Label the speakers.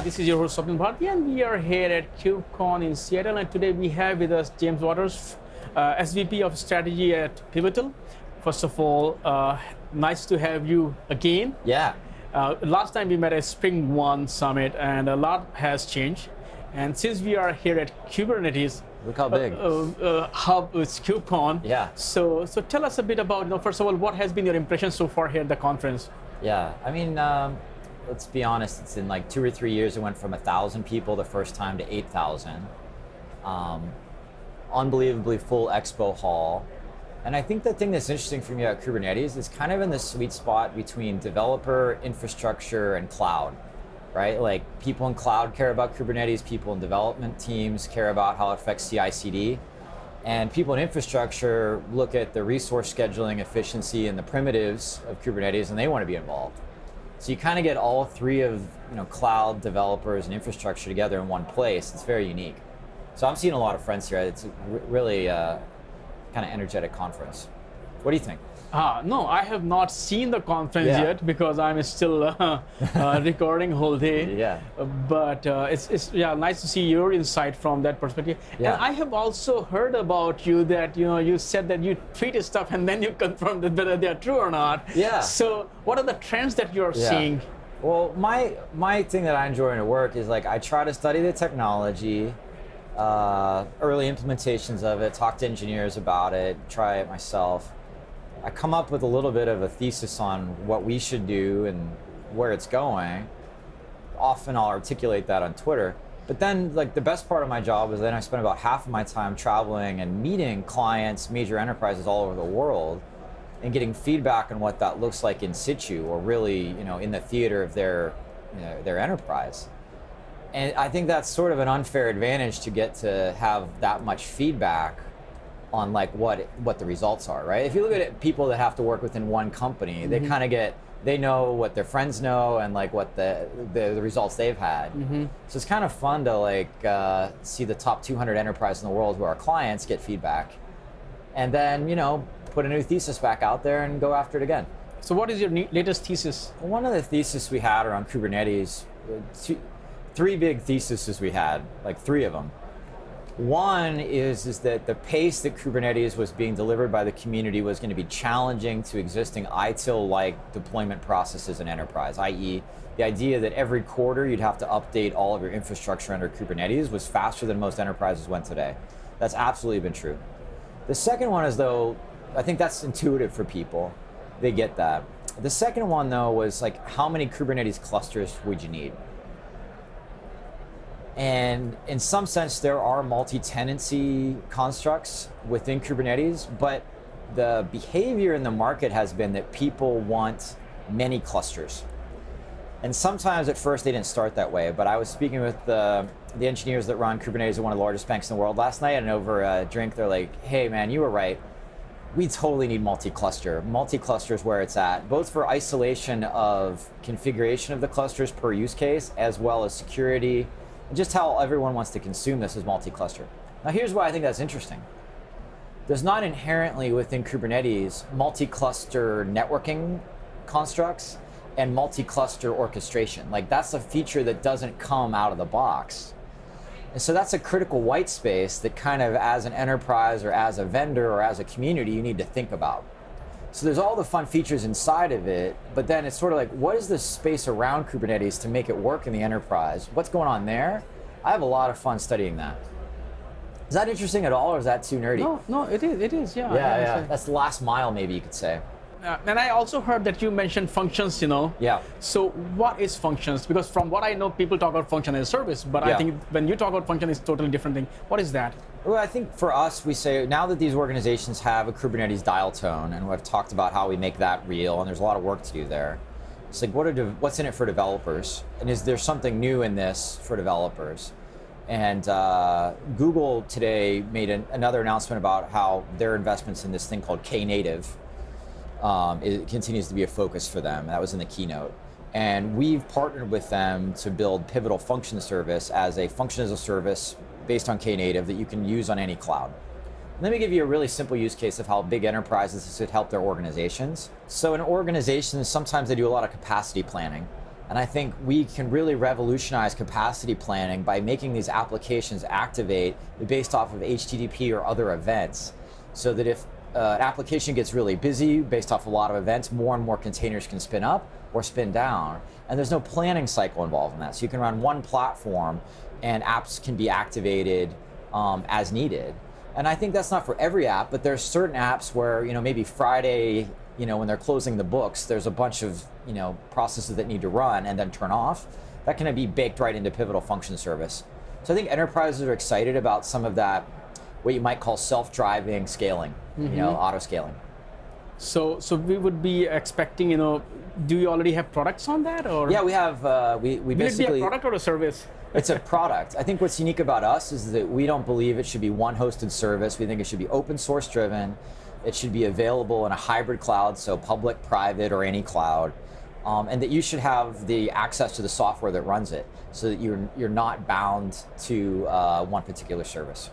Speaker 1: Hi, this is your host Swapnil Bharti, and we are here at KubeCon in Seattle. And today we have with us James Waters, SVP of Strategy at Pivotal. First of all, nice to have you again.
Speaker 2: Yeah.
Speaker 1: Last time we met at Spring One Summit, and a lot has changed. And since we are here at Kubernetes,
Speaker 2: Look how big.
Speaker 1: hub is KubeCon.
Speaker 2: Yeah.
Speaker 1: So tell us a bit about, first of all, what has been your impression so far here at the conference?
Speaker 2: Yeah. I mean, let's be honest. It's in like 2 or 3 years. It went from 1,000 people the first time to 8,000. Unbelievably full expo hall. And I think the thing that's interesting for me about Kubernetes is kind of in the sweet spot between developer, infrastructure, and cloud, right? Like people in cloud care about Kubernetes, people in development teams care about how it affects CI/CD, and people in infrastructure look at the resource scheduling efficiency and the primitives of Kubernetes, and they want to be involved. So you kind of get all three of cloud developers and infrastructure together in one place. It's very unique. So I'm seeing a lot of friends here. It's really kind of energetic conference. What do you think?
Speaker 1: No, I have not seen the conference yet because I'm still recording whole day.
Speaker 2: Yeah.
Speaker 1: But it's nice to see your insight from that perspective.
Speaker 2: Yeah.
Speaker 1: And I have also heard about you that you said that you tweeted stuff and then you confirmed whether they are true or not.
Speaker 2: Yeah.
Speaker 1: So what are the trends that you're seeing?
Speaker 2: Well, my thing that I enjoy in work is like I try to study the technology, early implementations of it, talk to engineers about it, try it myself. I come up with a little bit of a thesis on what we should do and where it's going. Often I'll articulate that on Twitter. But then like the best part of my job is then I spend about half of my time traveling and meeting clients, major enterprises all over the world, and getting feedback on what that looks like in situ or really, in the theater of their enterprise. And I think that's sort of an unfair advantage to get to have that much feedback on like what the results are, right? If you look at it, people that have to work within one company, they kind of they know what their friends know and like what the results they've had. So it's kind of fun to like see the top 200 enterprises in the world who are clients get feedback, and then put a new thesis back out there and go after it again.
Speaker 1: So what is your latest thesis?
Speaker 2: One of the theses we had around Kubernetes, three big theses we had, like 3 of them. One is that the pace that Kubernetes was being delivered by the community was going to be challenging to existing ITIL-like deployment processes in enterprise, i.e. the idea that every quarter you'd have to update all of your infrastructure under Kubernetes was faster than most enterprises went today. That's absolutely been true. The second one is, though, I think that's intuitive for people. They get that. The second one, though, was like, how many Kubernetes clusters would you need? And in some sense, there are multi-tenancy constructs within Kubernetes, but the behavior in the market has been that people want many clusters. And sometimes at first they didn't start that way, but I was speaking with the engineers that run Kubernetes at one of the largest banks in the world last night, and over a drink, they're like, hey man, you were right. We totally need multi-cluster. Multi-cluster is where it's at, both for isolation of configuration of the clusters per use case, as well as security, just how everyone wants to consume this as multi-cluster. Now here's why I think that's interesting. There's not inherently within Kubernetes multi-cluster networking constructs and multi-cluster orchestration. Like that's a feature that doesn't come out of the box. And so that's a critical white space that kind of as an enterprise or as a vendor or as a community you need to think about. So there's all the fun features inside of it, but then it's sort of like, what is the space around Kubernetes to make it work in the enterprise? What's going on there? I have a lot of fun studying that. Is that interesting at all, or is that too nerdy?
Speaker 1: No, it is, yeah.
Speaker 2: Yeah. That's the last mile, maybe you could say.
Speaker 1: And I also heard that you mentioned functions,
Speaker 2: Yeah.
Speaker 1: So what is functions? Because from what I know, people talk about function as a service, but I think when you talk about function, it's a totally different thing. What is that?
Speaker 2: Well, I think for us, we say now that these organizations have a Kubernetes dial tone, and we've talked about how we make that real, and there's a lot of work to do there. It's like, what's in it for developers? And is there something new in this for developers? And Google today made another announcement about how their investments in this thing called Knative, it continues to be a focus for them. That was in the keynote. And we've partnered with them to build Pivotal Function Service as a function as a service based on Knative that you can use on any cloud. Let me give you a really simple use case of how big enterprises should help their organizations. So in organizations, sometimes they do a lot of capacity planning. And I think we can really revolutionize capacity planning by making these applications activate based off of HTTP or other events, so that if an application gets really busy based off a lot of events, more and more containers can spin up or spin down. And there's no planning cycle involved in that. So you can run one platform and apps can be activated as needed. And I think that's not for every app, but there's certain apps where, maybe Friday, when they're closing the books, there's a bunch of, processes that need to run and then turn off. That can be baked right into Pivotal Function Service. So I think enterprises are excited about some of that, what you might call self-driving scaling, auto scaling.
Speaker 1: So we would be expecting, do you already have products on that, or?
Speaker 2: Yeah, we have. We basically.
Speaker 1: Will it be a product or a service?
Speaker 2: It's a product. I think what's unique about us is that we don't believe it should be one hosted service. We think it should be open source driven. It should be available in a hybrid cloud, so public, private, or any cloud, and that you should have the access to the software that runs it, so that you're not bound to one particular service.